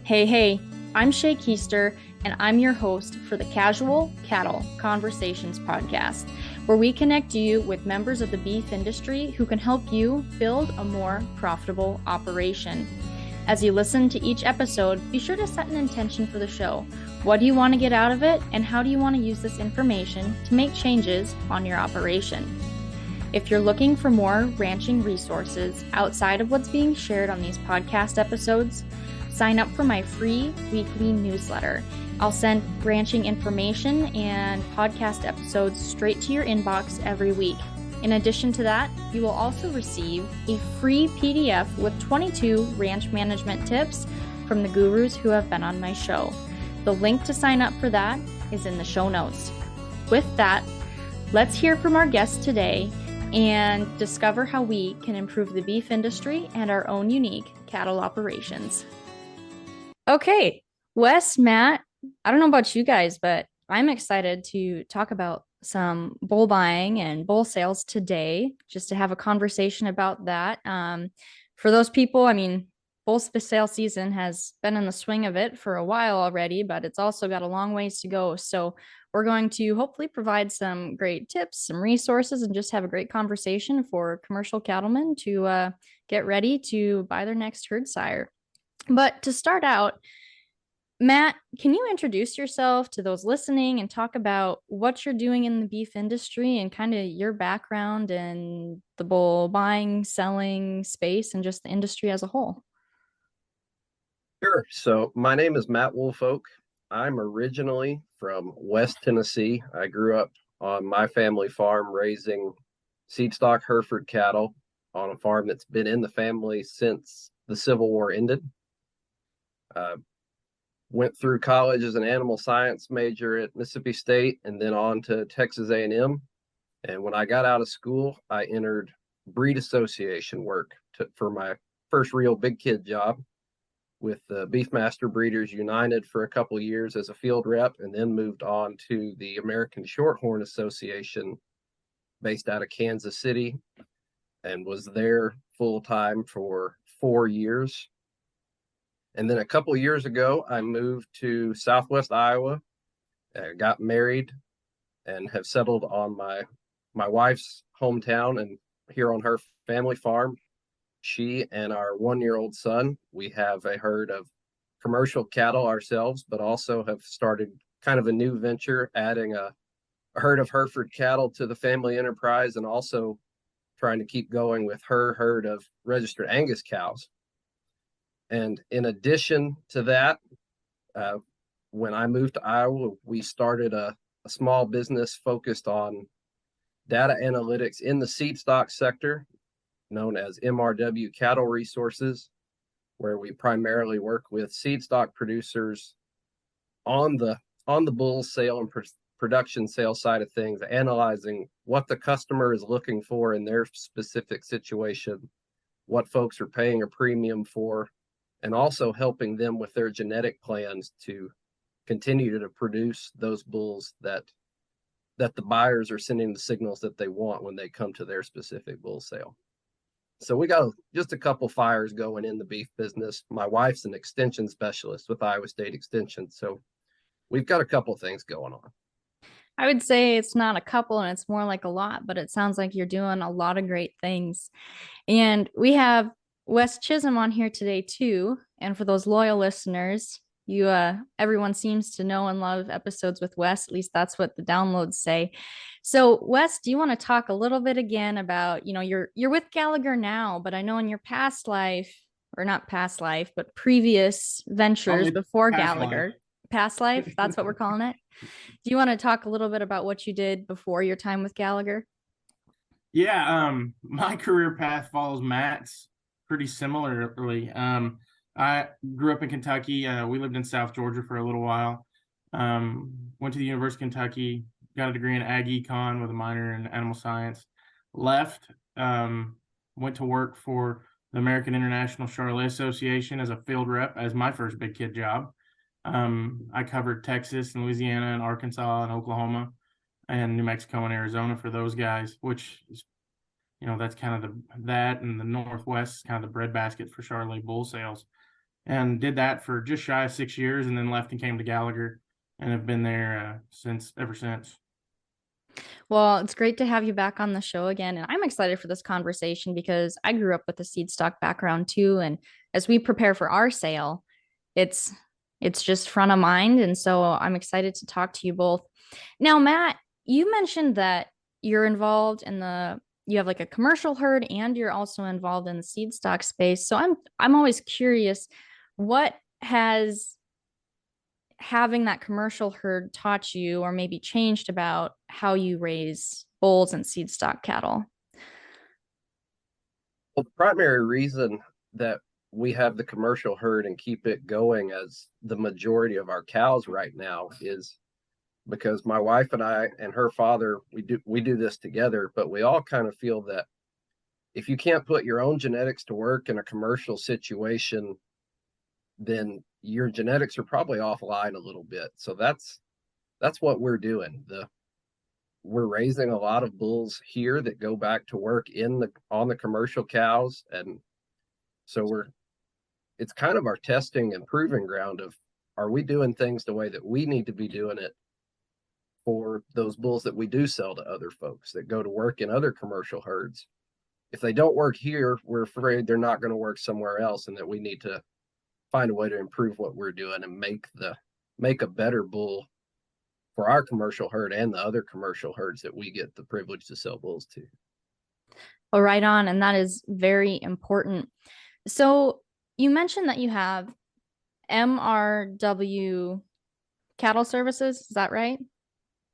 Hey, I'm Shaye Keister, and I'm your host for the Casual Cattle Conversations podcast, where we connect you with members of the beef industry who can help you build a more profitable operation. As you listen to each episode, be sure to set an intention for the show. What do you want to get out of it, and how do you want to use this information to make changes on your operation? If you're looking for more ranching resources outside of what's being shared on these podcast episodes, sign up for my free weekly newsletter. I'll send ranching information and podcast episodes straight to your inbox every week. In addition to that, you will also receive a free PDF with 22 ranch management tips from the gurus who have been on my show. The link to sign up for that is in the show notes. With that, let's hear from our guest today and discover how we can improve the beef industry and our own unique cattle operations. Okay, Wes, Matt, I don't know about you guys, but I'm excited to talk about some bull buying and bull sales today, just to have a conversation about that. For those people, bull sale season has been in the swing of it for a while already, but it's also got a long ways to go. So we're going to hopefully provide some great tips, some resources, and just have a great conversation for commercial cattlemen to get ready to buy their next herd sire. But to start out, Matt, can you introduce yourself to those listening and talk about what you're doing in the beef industry and kind of your background in the bull buying, selling space, and just the industry as a whole? Sure. So my name is Matt Woolfolk. I'm originally from West Tennessee. I grew up on my family farm raising seedstock Hereford cattle on a farm that's been in the family since the Civil War ended. Went through college as an animal science major at Mississippi State and then on to Texas A&M. And when I got out of school, I entered breed association work for my first real big kid job with the Beefmaster Breeders United for a couple of years as a field rep, and then moved on to the American Shorthorn Association based out of Kansas City and was there full time for 4 years. And then a couple of years ago, I moved to Southwest Iowa, got married, and have settled on my wife's hometown and here on her family farm. She and our 1-year-old son, we have a herd of commercial cattle ourselves, but also have started kind of a new venture, adding a herd of Hereford cattle to the family enterprise, and also trying to keep going with her herd of registered Angus cows. And in addition to that, when I moved to Iowa, we started a small business focused on data analytics in the seedstock sector, known as MRW Cattle Resources, where we primarily work with seedstock producers on the bull sale and production sale side of things, analyzing what the customer is looking for in their specific situation, what folks are paying a premium for, and also helping them with their genetic plans to continue to produce those bulls that the buyers are sending the signals that they want when they come to their specific bull sale. So we got just a couple fires going in the beef business. My wife's an extension specialist with Iowa State Extension, so we've got a couple things going on. I would say it's not a couple and it's more like a lot, but it sounds like you're doing a lot of great things. And we have Wes Chism on here today too. And for those loyal listeners, everyone seems to know and love episodes with Wes. At least that's what the downloads say. So Wes, do you want to talk a little bit again about, you're with Gallagher now, but I know in your past life, or not past life, but previous ventures before Gallagher, past life, that's what we're calling it. Do you want to talk a little bit about what you did before your time with Gallagher? Yeah, my career path follows Matt's pretty similarly. I grew up in Kentucky. We lived in South Georgia for a little while. Went to the University of Kentucky, got a degree in ag econ with a minor in animal science. Left, went to work for the American International Charolais Association as a field rep as my first big kid job. I covered Texas and Louisiana and Arkansas and Oklahoma and New Mexico and Arizona for those guys, which is, that's kind of that and the Northwest, kind of the breadbasket for Charolais bull sales. and did that for just shy of 6 years, and then left and came to Gallagher, and have been there ever since. Well, it's great to have you back on the show again. And I'm excited for this conversation because I grew up with a seed stock background too. And as we prepare for our sale, it's it's just front of mind. And so I'm excited to talk to you both. Now, Matt, you mentioned that you're involved in you have like a commercial herd and you're also involved in the seed stock space. So I'm always curious, what has having that commercial herd taught you or maybe changed about how you raise bulls and seed stock cattle? Well, the primary reason that we have the commercial herd and keep it going as the majority of our cows right now is because my wife and I and her father, we do this together, but we all kind of feel that if you can't put your own genetics to work in a commercial situation, then your genetics are probably offline a little bit. So that's what we're doing. We're raising a lot of bulls here that go back to work on the commercial cows, and so it's kind of our testing and proving ground of, are we doing things the way that we need to be doing it for those bulls that we do sell to other folks that go to work in other commercial herds. If they don't work here, we're afraid they're not going to work somewhere else, and that we need to find a way to improve what we're doing and make a better bull for our commercial herd and the other commercial herds that we get the privilege to sell bulls to. Oh, right on. And that is very important. So you mentioned that you have MRW Cattle Services. Is that right?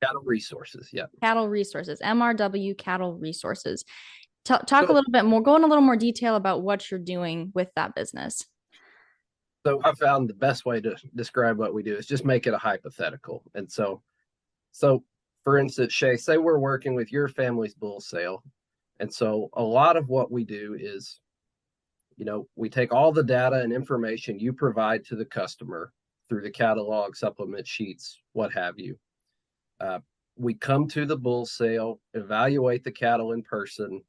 Cattle Resources. Yeah. Cattle Resources, MRW Cattle Resources. Talk a little bit more, go in a little more detail about what you're doing with that business. So I found the best way to describe what we do is just make it a hypothetical. And so for instance, Shaye, say we're working with your family's bull sale. And so a lot of what we do is, we take all the data and information you provide to the customer through the catalog, supplement sheets, what have you. We come to the bull sale, evaluate the cattle in person,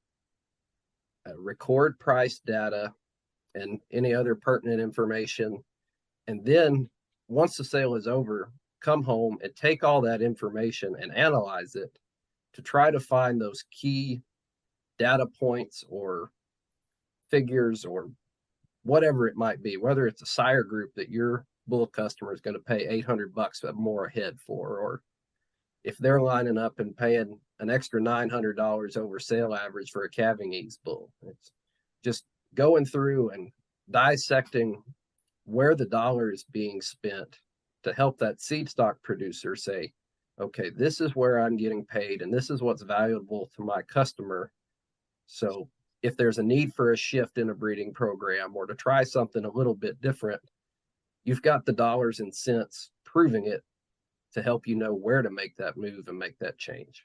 record price data and any other pertinent information. And then once the sale is over, come home and take all that information and analyze it to try to find those key data points or figures or whatever it might be, whether it's a sire group that your bull customer is going to pay $800 more a head for, or if they're lining up and paying an extra $900 over sale average for a calving ease bull. It's just going through and dissecting where the dollar is being spent to help that seed stock producer say, okay, this is where I'm getting paid and this is what's valuable to my customer. So if there's a need for a shift in a breeding program or to try something a little bit different, you've got the dollars and cents proving it to help you know where to make that move and make that change.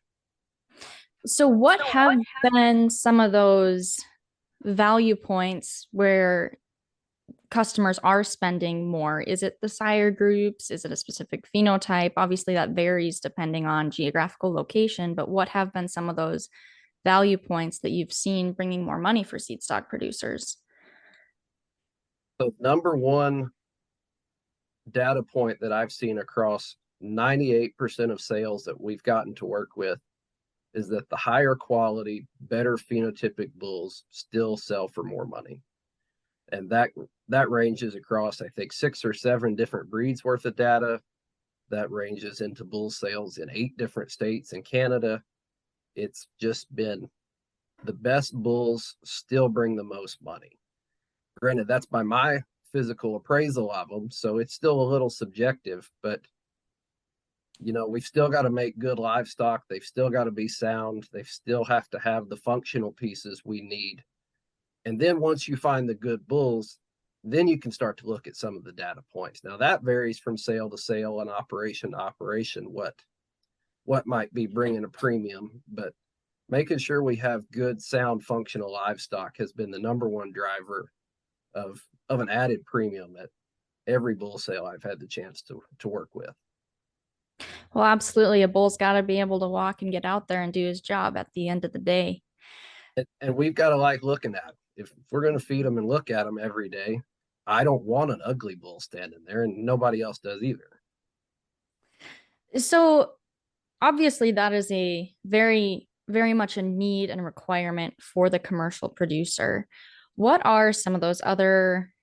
So what have been some of those value points where customers are spending more? Is it the sire groups? Is it a specific phenotype? Obviously, that varies depending on geographical location, but what have been some of those value points that you've seen bringing more money for seed stock producers? So number one data point that I've seen across 98% of sales that we've gotten to work with is that the higher quality, better phenotypic bulls still sell for more money. And that ranges across, I think, 6 or 7 different breeds worth of data. That ranges into bull sales in 8 different states and Canada. It's just been the best bulls still bring the most money. Granted, that's by my physical appraisal of them, so it's still a little subjective, but we've still got to make good livestock. They've still got to be sound. They still have to have the functional pieces we need. And then once you find the good bulls, then you can start to look at some of the data points. Now that varies from sale to sale and operation to operation, what might be bringing a premium, but making sure we have good, sound, functional livestock has been the number one driver of an added premium at every bull sale I've had the chance to work with. Well, absolutely. A bull's got to be able to walk and get out there and do his job at the end of the day. And we've got to like looking at them. If we're going to feed them and look at them every day, I don't want an ugly bull standing there, and nobody else does either. So obviously that is a very, very much a need and requirement for the commercial producer. What are some of those other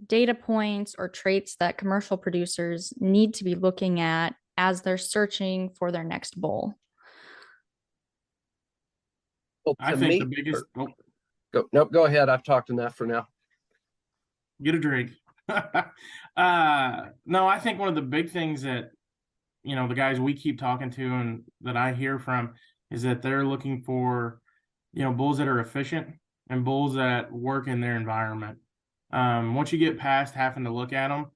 data points or traits that commercial producers need to be looking at as they're searching for their next bull? Well, I to think the me, biggest, go ahead. I've talked enough for now. get a drink. No, I think one of the big things that, the guys we keep talking to and that I hear from is that they're looking for, bulls that are efficient and bulls that work in their environment. Once you get past having to look at them,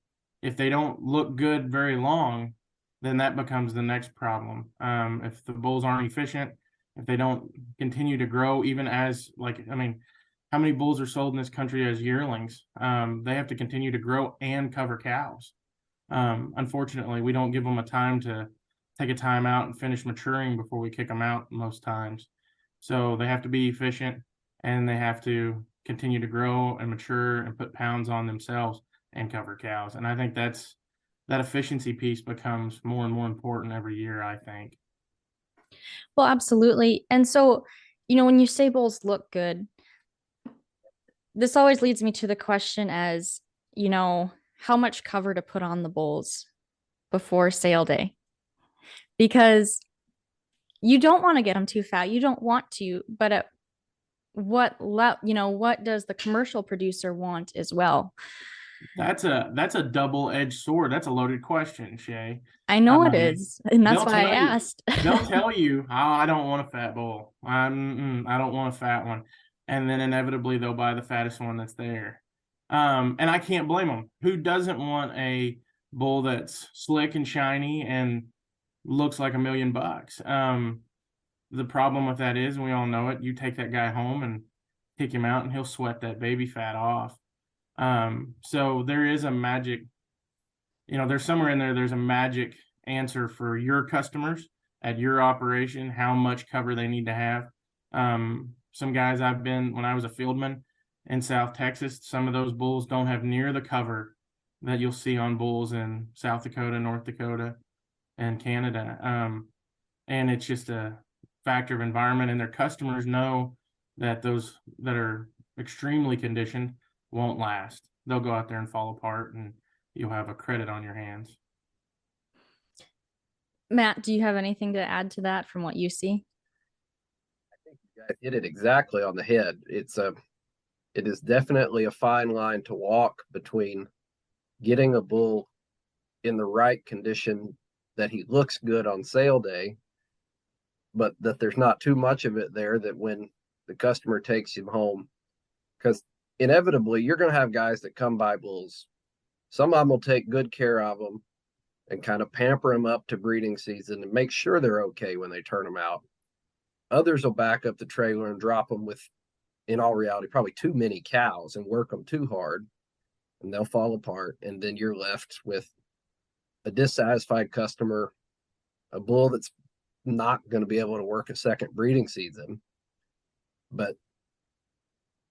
if they don't look good very long, then that becomes the next problem. If the bulls aren't efficient, if they don't continue to grow, even as how many bulls are sold in this country as yearlings? They have to continue to grow and cover cows. Unfortunately, we don't give them a time to take a time out and finish maturing before we kick them out most times. So they have to be efficient and they have to continue to grow and mature and put pounds on themselves and cover cows. And I think that efficiency piece becomes more and more important every year, I think. Well, absolutely. And so, when you say bulls look good, this always leads me to the question as, how much cover to put on the bulls before sale day? Because you don't want to get them too fat. You don't want to, but at what does the commercial producer want as well? That's a double-edged sword. That's a loaded question, Shaye. I know it is, and that's why I asked. They'll tell you, "Oh, I don't want a fat bull. I don't want a fat one," and then inevitably they'll buy the fattest one that's there. And I can't blame them. Who doesn't want a bull that's slick and shiny and looks like $1 million? The problem with that is, and we all know it, you take that guy home and kick him out, and he'll sweat that baby fat off. So there is a magic, there's somewhere in there, there's a magic answer for your customers at your operation, how much cover they need to have. Some guys when I was a fieldman in South Texas, some of those bulls don't have near the cover that you'll see on bulls in South Dakota, North Dakota, and Canada. And it's just a factor of environment, and their customers know that those that are extremely conditioned won't last. They'll go out there and fall apart, and you'll have a credit on your hands. Matt, do you have anything to add to that from what you see? I think you guys hit it exactly on the head. It is definitely a fine line to walk between getting a bull in the right condition that he looks good on sale day, but that there's not too much of it there that when the customer takes him home, because inevitably you're going to have guys that come buy bulls. Some of them will take good care of them and kind of pamper them up to breeding season and make sure they're okay when they turn them out. Others will back up the trailer and drop them with, in all reality, probably too many cows and work them too hard, and they'll fall apart. And then you're left with a dissatisfied customer, a bull that's not going to be able to work a second breeding season.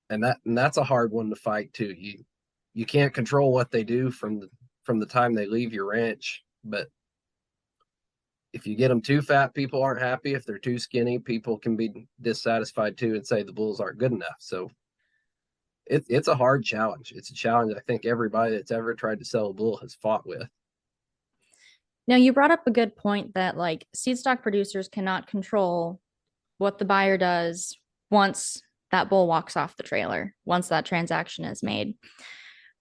And that's a hard one to fight too. You can't control what they do from the time they leave your ranch, but if you get them too fat, people aren't happy. If they're too skinny, people can be dissatisfied too and say the bulls aren't good enough. So it's a hard challenge. It's a challenge I think everybody that's ever tried to sell a bull has fought with. Now, you brought up a good point that like seed stock producers cannot control what the buyer does once that bull walks off the trailer, once that transaction is made.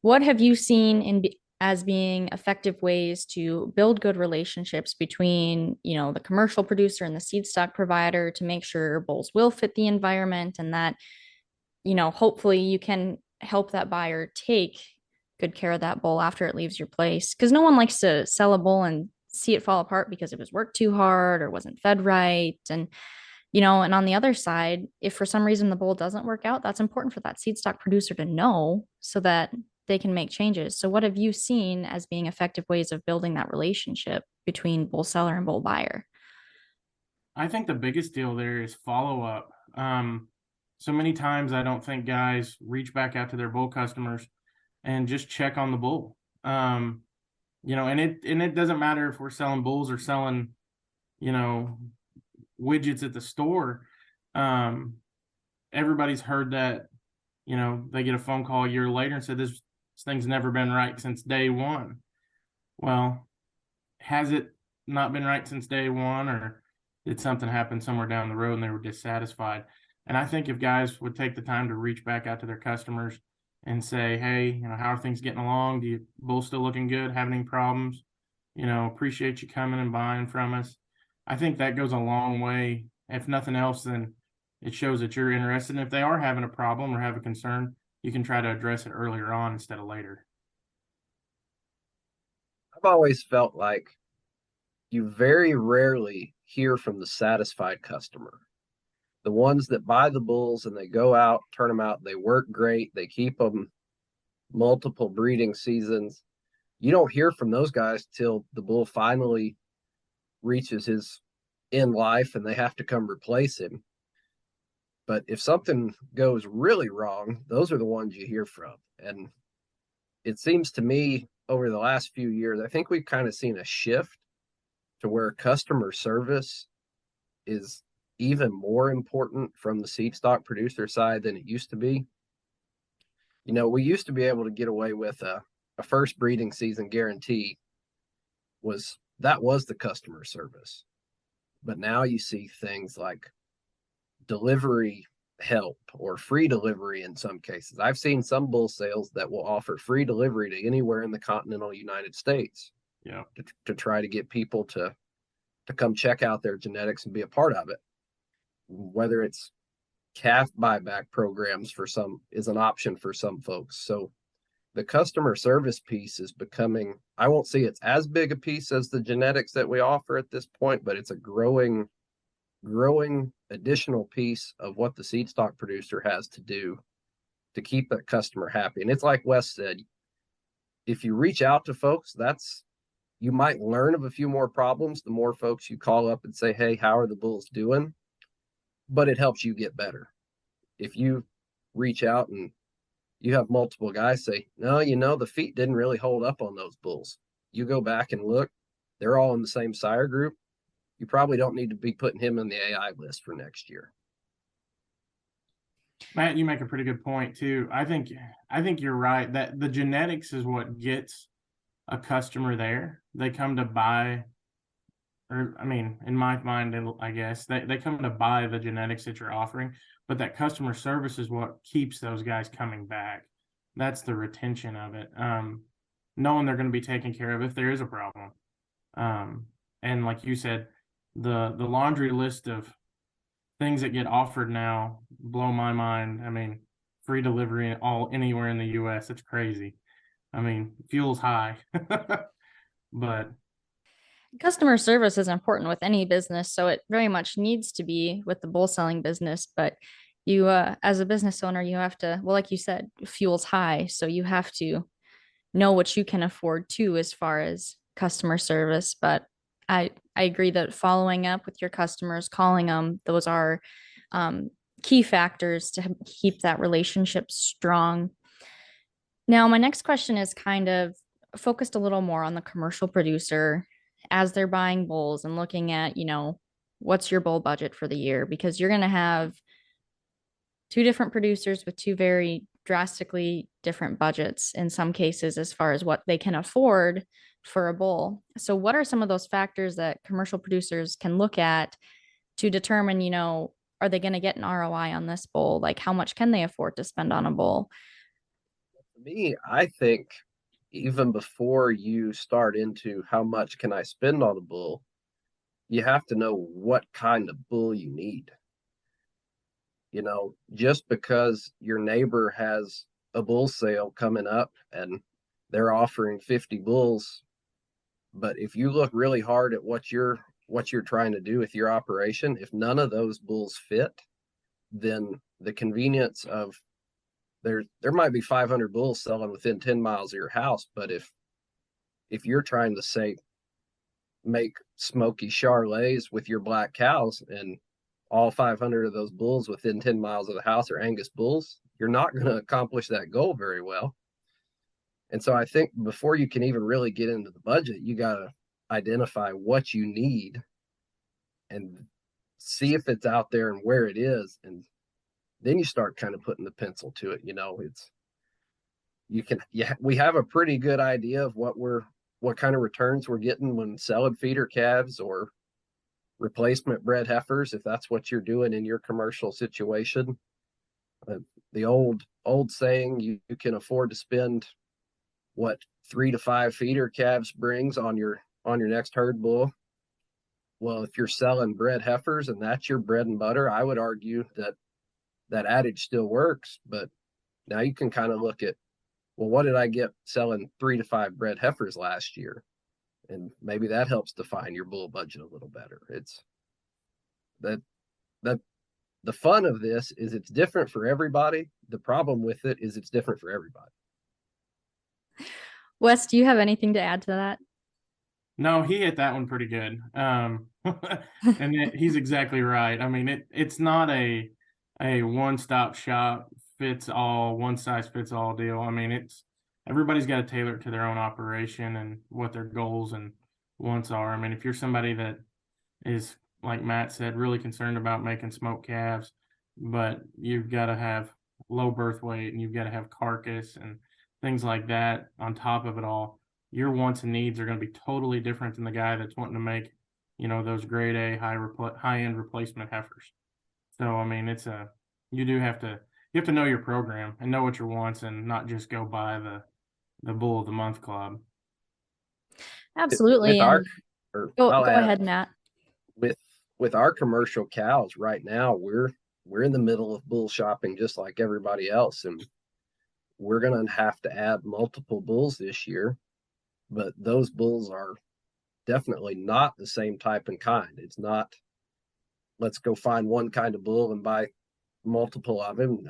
What have you seen as being effective ways to build good relationships between, the commercial producer and the seed stock provider to make sure bulls will fit the environment and that, hopefully you can help that buyer take good care of that bull after it leaves your place? Because no one likes to sell a bull and see it fall apart because it was worked too hard or wasn't fed right. And and on the other side, if for some reason the bull doesn't work out, that's important for that seed stock producer to know so that they can make changes. So what have you seen as being effective ways of building that relationship between bull seller and bull buyer? I think the biggest deal there is follow up. So many times I don't think guys reach back out to their bull customers and just check on the bull. You know, and it doesn't matter if we're selling bulls or selling, you know, widgets at the store. Everybody's heard that, you know, they get a phone call a year later and said this thing's never been right since day one. Well, has it not been right since day one, or did something happen somewhere down the road and they were dissatisfied? And I think if guys would take the time to reach back out to their customers and say, hey, you know, how are things getting along? Do you bull still looking good? Having any problems? You know, appreciate you coming and buying from us. I think that goes a long way. If nothing else, then it shows that you're interested. And if they are having a problem or have a concern, you can try to address it earlier on instead of later. I've always felt like you very rarely hear from the satisfied customer. The ones that buy the bulls and they go out, turn them out, they work great, they keep them multiple breeding seasons. You don't hear from those guys till the bull finally reaches his end life and they have to come replace him. But if something goes really wrong, those are the ones you hear from. And it seems to me over the last few years, I think we've kind of seen a shift to where customer service is even more important from the seed stock producer side than it used to be. You know, we used to be able to get away with a first breeding season guarantee was the customer service. But now you see things like delivery help or free delivery in some cases. I've seen some bull sales that will offer free delivery to anywhere in the continental United States. Yeah. To try to get people to come check out their genetics and be a part of it. Whether it's calf buyback programs for some is an option for some folks. So the customer service piece is becoming, I won't say it's as big a piece as the genetics that we offer at this point, but it's a growing additional piece of what the seed stock producer has to do to keep that customer happy. And it's like Wes said, if you reach out to folks, you might learn of a few more problems the more folks you call up and say, hey, how are the bulls doing? But it helps you get better. If you reach out and you have multiple guys say, no, you know, the feet didn't really hold up on those bulls. You go back and look, they're all in the same sire group. You probably don't need to be putting him in the AI list for next year. Matt, you make a pretty good point too. I think you're right that the genetics is what gets a customer there. They come to buy, or I mean, in my mind, I guess they come to buy the genetics that you're offering, but that customer service is what keeps those guys coming back. That's the retention of it. Knowing they're going to be taken care of if there is a problem. And like you said, the laundry list of things that get offered now blow my mind. I mean, free delivery anywhere in the US. It's crazy. I mean, fuel's high. But customer service is important with any business, so it very much needs to be with the bull selling business. But you, as a business owner, you have to, well, like you said, fuel's high, so you have to know what you can afford too as far as customer service. But I agree that following up with your customers, calling them, those are key factors to keep that relationship strong. Now, my next question is kind of focused a little more on the commercial producer as they're buying bulls and looking at, you know, what's your bull budget for the year? Because you're going to have two different producers with two very drastically different budgets in some cases as far as what they can afford for a bull. So what are some of those factors that commercial producers can look at to determine, you know, are they going to get an ROI on this bull? Like how much can they afford to spend on a bull? For me, I think even before you start into how much can I spend on a bull, you have to know what kind of bull you need. You know, just because your neighbor has a bull sale coming up and they're offering 50 bulls, but if you look really hard at what you're trying to do with your operation, if none of those bulls fit, then the convenience of there might be 500 bulls selling within 10 miles of your house, but if you're trying to say make smoky charolais with your black cows and all 500 of those bulls within 10 miles of the house are Angus bulls, you're not going to accomplish that goal very well. And so I think before you can even really get into the budget, you got to identify what you need and see if it's out there and where it is. And then you start kind of putting the pencil to it. We have a pretty good idea of what kind of returns we're getting when selling feeder calves or replacement bred heifers, if that's what you're doing in your commercial situation. The old saying, you can afford to spend what 3 to 5 feeder calves brings on your next herd bull. Well, if you're selling bred heifers and that's your bread and butter, I would argue that adage still works. But now you can kind of look at, well, what did I get selling 3 to 5 bred heifers last year? And maybe that helps define your bull budget a little better. It's that the fun of this is it's different for everybody. The problem with it is it's different for everybody. Wes, do you have anything to add to that? No, he hit that one pretty good. And he's exactly right. I mean, it's not a one-stop shop fits all, one size fits all deal. I mean, everybody's got to tailor it to their own operation and what their goals and wants are. I mean, if you're somebody that is, like Matt said, really concerned about making smoked calves, but you've got to have low birth weight and you've got to have carcass and things like that on top of it all, your wants and needs are going to be totally different than the guy that's wanting to make, those grade A high-end replacement heifers. So, I mean, you have to know your program and know what your wants and not just go by the bull of the month club. Absolutely. Go ahead, Matt. With our commercial cows right now, we're in the middle of bull shopping just like everybody else. And we're going to have to add multiple bulls this year, but those bulls are definitely not the same type and kind. It's not, let's go find one kind of bull and buy multiple of them.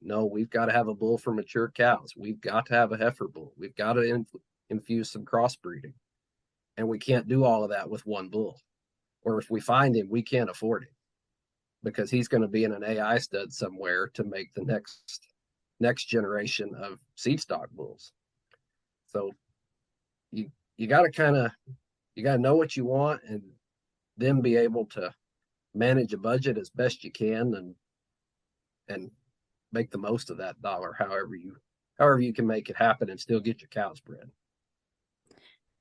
No, we've got to have a bull for mature cows. We've got to have a heifer bull. We've got to infuse some crossbreeding. And we can't do all of that with one bull. Or if we find him, we can't afford him because he's going to be in an AI stud somewhere to make the next generation of seedstock bulls. So you got to know what you want and then be able to manage a budget as best you can and make the most of that dollar however you can make it happen and still get your cows bred.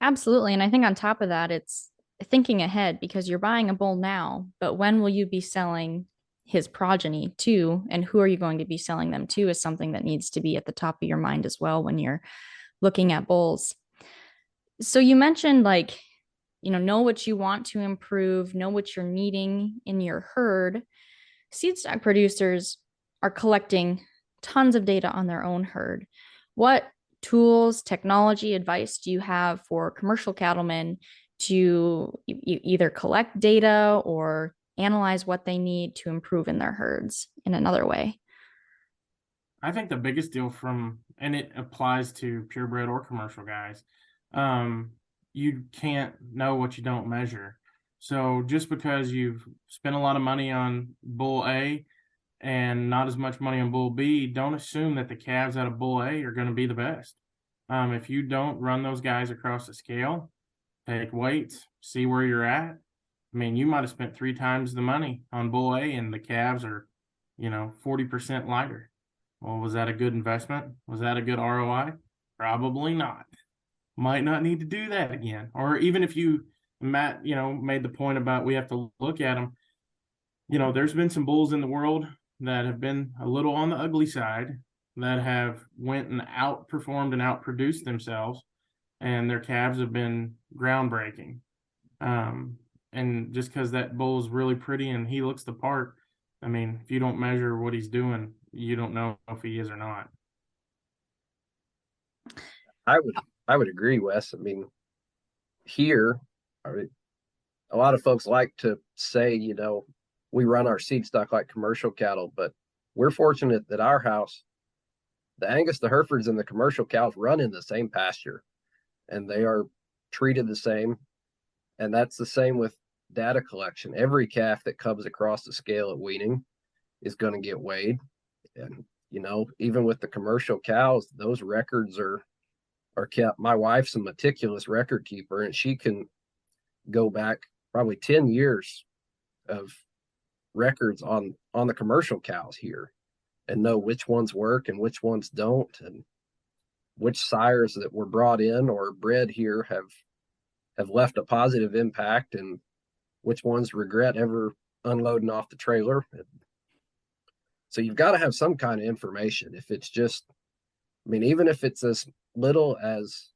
Absolutely. And I think on top of that, it's thinking ahead because you're buying a bull now, but when will you be selling his progeny to, and who are you going to be selling them to is something that needs to be at the top of your mind as well when you're looking at bulls. So you mentioned know what you want to improve, know what you're needing in your herd. Seedstock producers are collecting tons of data on their own herd. What tools, technology, advice do you have for commercial cattlemen to either collect data or analyze what they need to improve in their herds in another way? I think the biggest deal and it applies to purebred or commercial guys, you can't know what you don't measure. So just because you've spent a lot of money on bull A and not as much money on bull B, don't assume that the calves out of bull A are going to be the best. If you don't run those guys across the scale, take weights, see where you're at. I mean, you might have spent 3 times the money on bull A and the calves are, 40% lighter. Well, was that a good investment? Was that a good ROI? Probably not. Might not need to do that again. Or even if Matt, made the point about we have to look at them. There's been some bulls in the world that have been a little on the ugly side that have went and outperformed and outproduced themselves, and their calves have been groundbreaking. And just because that bull is really pretty and he looks the part, I mean, if you don't measure what he's doing, you don't know if he is or not. I would agree, Wes. I mean, here, a lot of folks like to say, we run our seed stock like commercial cattle, but we're fortunate that our house, the Angus, the Herefords, and the commercial cows run in the same pasture, and they are treated the same. And that's the same with data collection. Every calf that comes across the scale at weaning is going to get weighed. And, even with the commercial cows, those records are are kept. My wife's a meticulous record keeper, and she can go back probably 10 years of records on the commercial cows here and know which ones work and which ones don't, and which sires that were brought in or bred here have left a positive impact, and which ones regret ever unloading off the trailer. So you've got to have some kind of information. If it's just, I mean, even if it's as little as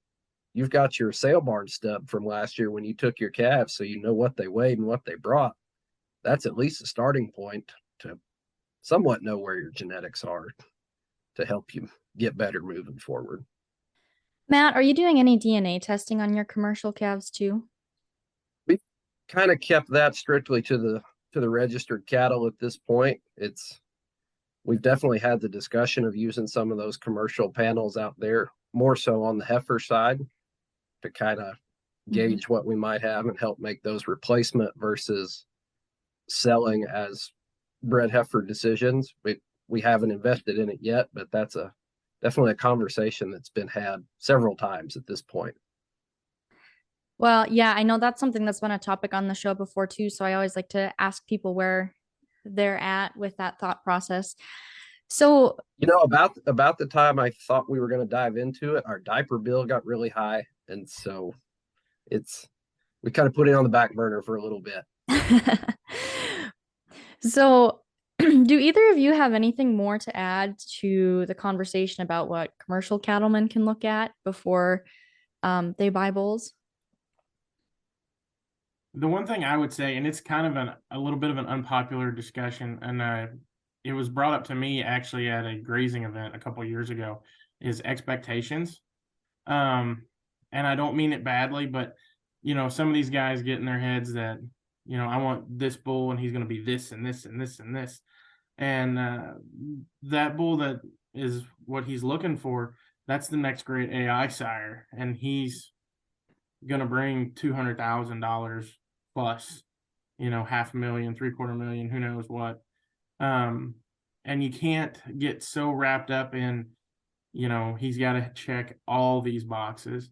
you've got your sale barn stub from last year when you took your calves, so you know what they weighed and what they brought, that's at least a starting point to somewhat know where your genetics are to help you get better moving forward. Matt, are you doing any DNA testing on your commercial calves too? We kind of kept that strictly to the registered cattle at this point. We've definitely had the discussion of using some of those commercial panels out there, more so on the heifer side, to kind of gauge what we might have and help make those replacement versus selling as bred heifer decisions. We haven't invested in it yet, but that's definitely a conversation that's been had several times at this point. Well, yeah, I know that's something that's been a topic on the show before too. So I always like to ask people where they're at with that thought process. So, about the time I thought we were going to dive into it, our diaper bill got really high. And so we kind of put it on the back burner for a little bit. So do either of you have anything more to add to the conversation about what commercial cattlemen can look at before they buy bulls? The one thing I would say, and it's kind of a little bit of an unpopular discussion, and it was brought up to me actually at a grazing event a couple of years ago, is expectations. And I don't mean it badly, but some of these guys get in their heads that, I want this bull and he's going to be this and this and this and this. And that bull that is what he's looking for, that's the next great AI sire. And he's going to bring $200,000 plus, $500,000, $750,000, who knows what. And you can't get so wrapped up in, he's got to check all these boxes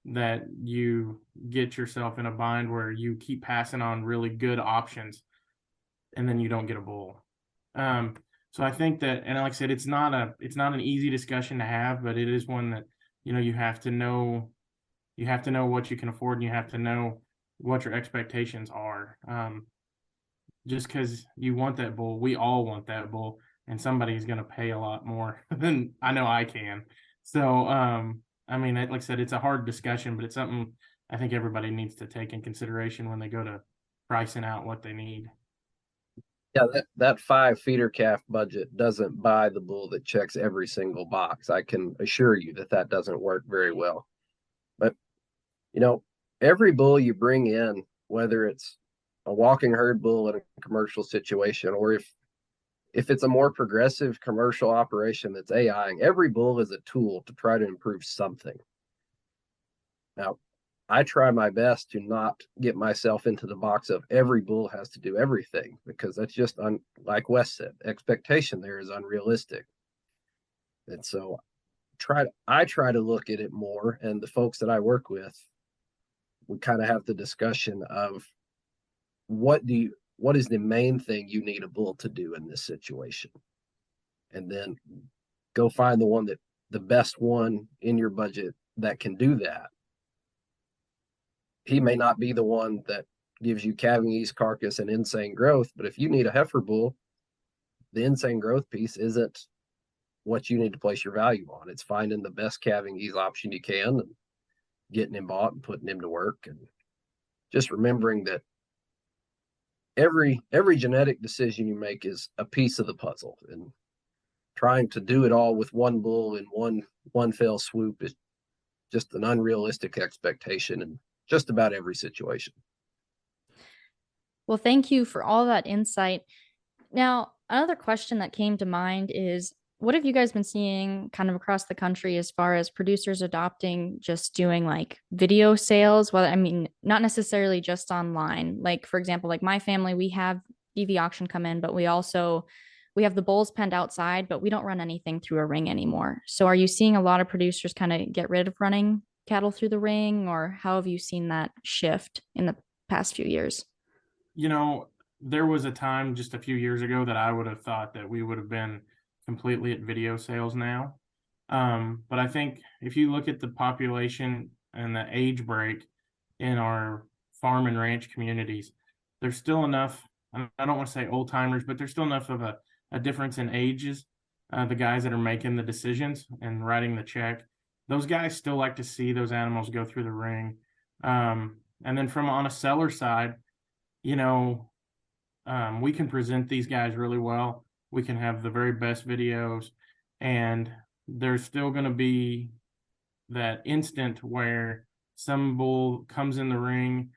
that you get yourself in a bind where you keep passing on really good options and then you don't get a bull. So I think that, and like I said, it's not an easy discussion to have, but it is one that, you have to know what you can afford, and you have to know what your expectations are. Just because you want that bull, we all want that bull, and somebody's going to pay a lot more than I know I can. So, I mean, like I said, it's a hard discussion, but it's something I think everybody needs to take in consideration when they go to pricing out what they need. Yeah, that 5 feeder calf budget doesn't buy the bull that checks every single box. I can assure you that doesn't work very well. But, every bull you bring in, whether it's a walking herd bull in a commercial situation, or if it's a more progressive commercial operation that's AIing, every bull is a tool to try to improve something. Now, I try my best to not get myself into the box of every bull has to do everything, because that's just, like Wes said, expectation there is unrealistic. And so I try to look at it more, and the folks that I work with, we kind of have the discussion of what is the main thing you need a bull to do in this situation, and then go find the best one in your budget that can do that. He may not be the one that gives you calving ease, carcass, and insane growth, but if you need a heifer bull, the insane growth piece isn't what you need to place your value on. It's finding the best calving ease option you can and getting him bought and putting him to work, and just remembering that every genetic decision you make is a piece of the puzzle, and trying to do it all with one bull in one fell swoop is just an unrealistic expectation in just about every situation. Well, thank you for all that insight. Now, another question that came to mind is, what have you guys been seeing kind of across the country as far as producers adopting just doing like video sales? Well, I mean, not necessarily just online. Like, for example, like my family, we have EV auction come in, but we also we have the bulls penned outside, but we don't run anything through a ring anymore. So are you seeing a lot of producers kind of get rid of running cattle through the ring, or how have you seen that shift in the past few years? You know, there was a time just a few years ago that I would have thought that we would have been completely at video sales now. But I think if you look at the population and the age break in our farm and ranch communities, there's still enough, I don't want to say old timers, but there's still enough of a difference in ages. The guys that are making the decisions and writing the check, those guys still like to see those animals go through the ring. And then from on a seller side, you know, we can present these guys really well. We can have the very best videos, and there's still going to be that instant where some bull comes in the ring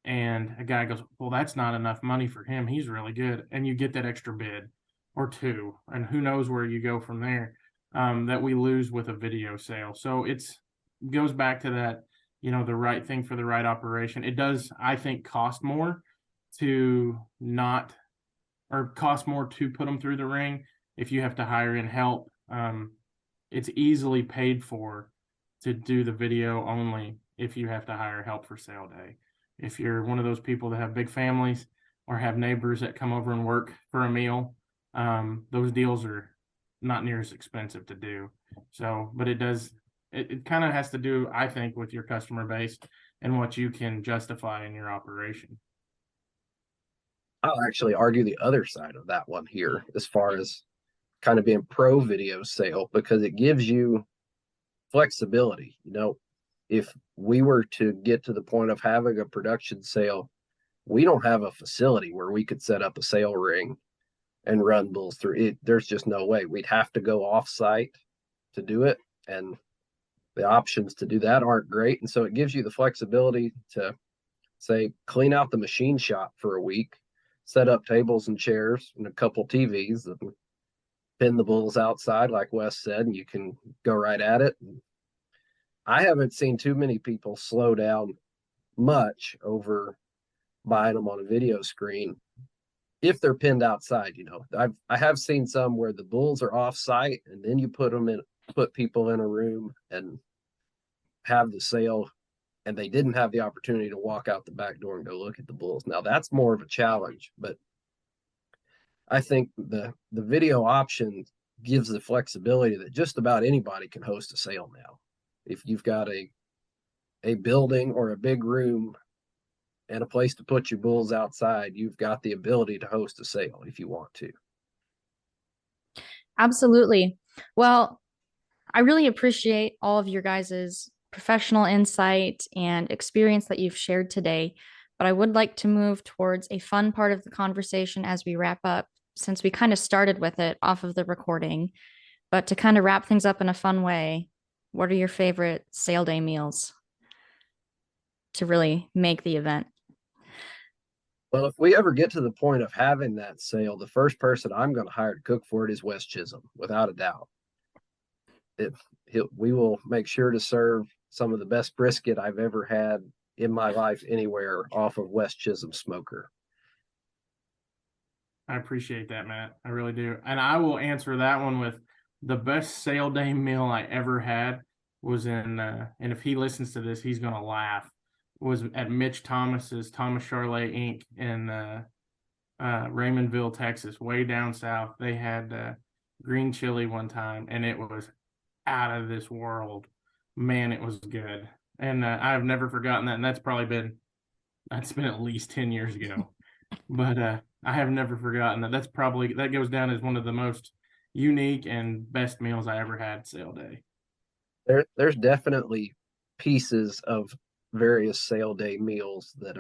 and a guy goes, well, that's not enough money for him. He's really good. And you get that extra bid or two, and who knows where you go from there, that we lose with a video sale. So goes back to that, you know, the right thing for the right operation. It does, I think, cost more to not, or cost more to put them through the ring if you have to hire in help. It's easily paid for to do the video only if you have to hire help for sale day. If you're one of those people that have big families or have neighbors that come over and work for a meal, those deals are not near as expensive to do. So, but it kind of has to do, I think, with your customer base and what you can justify in your operation. I'll actually argue the other side of that one here, as far as kind of being pro video sale, because it gives you flexibility. You know, if we were to get to the point of having a production sale, we don't have a facility where we could set up a sale ring and run bulls through it. There's just no way. We'd have to go off site to do it, and the options to do that aren't great. And so it gives you the flexibility to, say, clean out the machine shop for a week, set up tables and chairs and a couple TVs, and pin the bulls outside, like Wes said, and you can go right at it. I haven't seen too many people slow down much over buying them on a video screen if they're pinned outside. You know, I have seen some where the bulls are off site, and then you put people in a room and have the sale, and they didn't have the opportunity to walk out the back door and go look at the bulls. Now that's more of a challenge, but I think the video option gives the flexibility that just about anybody can host a sale now. If you've got a building or a big room and a place to put your bulls outside, you've got the ability to host a sale if you want to. Absolutely. Well, I really appreciate all of your guys' professional insight and experience that you've shared today, but I would like to move towards a fun part of the conversation as we wrap up, since we kind of started with it off of the recording. But to kind of wrap things up in a fun way, what are your favorite sale day meals to really make the event? Well, if we ever get to the point of having that sale, the first person I'm going to hire to cook for it is Wes Chism, without a doubt. We will make sure to serve some of the best brisket I've ever had in my life anywhere off of Wes Chism smoker. I appreciate that, Matt. I really do. And I will answer that one with the best sale day meal I ever had was in, and if he listens to this, he's going to laugh, was at Mitch Thomas's Thomas Charlet Inc. in Raymondville, Texas, way down south. They had green chili one time, and it was out of this world. Man, it was good. And I've never forgotten that. And that's been at least 10 years ago. But I have never forgotten that. That goes down as one of the most unique and best meals I ever had sale day. There's definitely pieces of various sale day meals that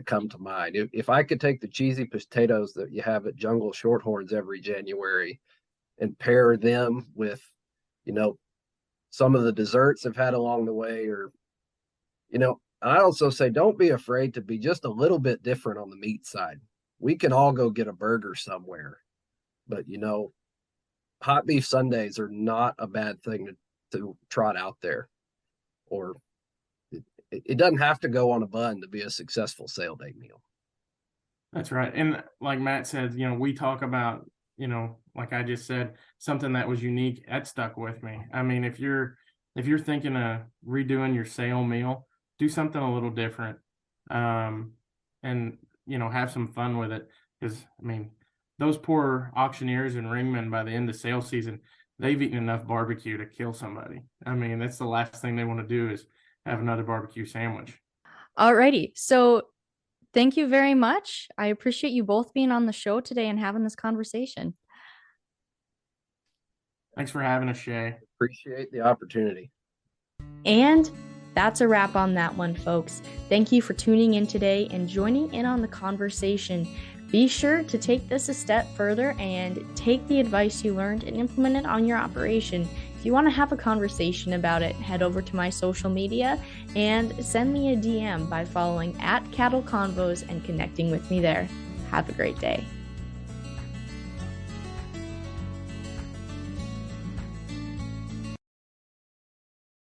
come to mind. If I could take the cheesy potatoes that you have at Jungle Shorthorns every January and pair them with, you know, some of the desserts I've had along the way, or, you know, I also say, don't be afraid to be just a little bit different on the meat side. We can all go get a burger somewhere, but, you know, hot beef Sundays are not a bad thing to trot out there. Or it doesn't have to go on a bun to be a successful sale day meal. That's right. And like Matt said, we talk about, like I just said, something that was unique, that stuck with me. I mean, if you're thinking of redoing your sale meal, do something a little different. And have some fun with it. Because I mean, those poor auctioneers and ringmen, by the end of sale season, they've eaten enough barbecue to kill somebody. I mean, that's the last thing they want to do is have another barbecue sandwich. Alrighty. So thank you very much. I appreciate you both being on the show today and having this conversation. Thanks for having us, Shaye. Appreciate the opportunity. And that's a wrap on that one, folks. Thank you for tuning in today and joining in on the conversation. Be sure to take this a step further and take the advice you learned and implement it on your operation. If you want to have a conversation about it, head over to my social media and send me a DM by following @CattleConvos and connecting with me there. Have a great day.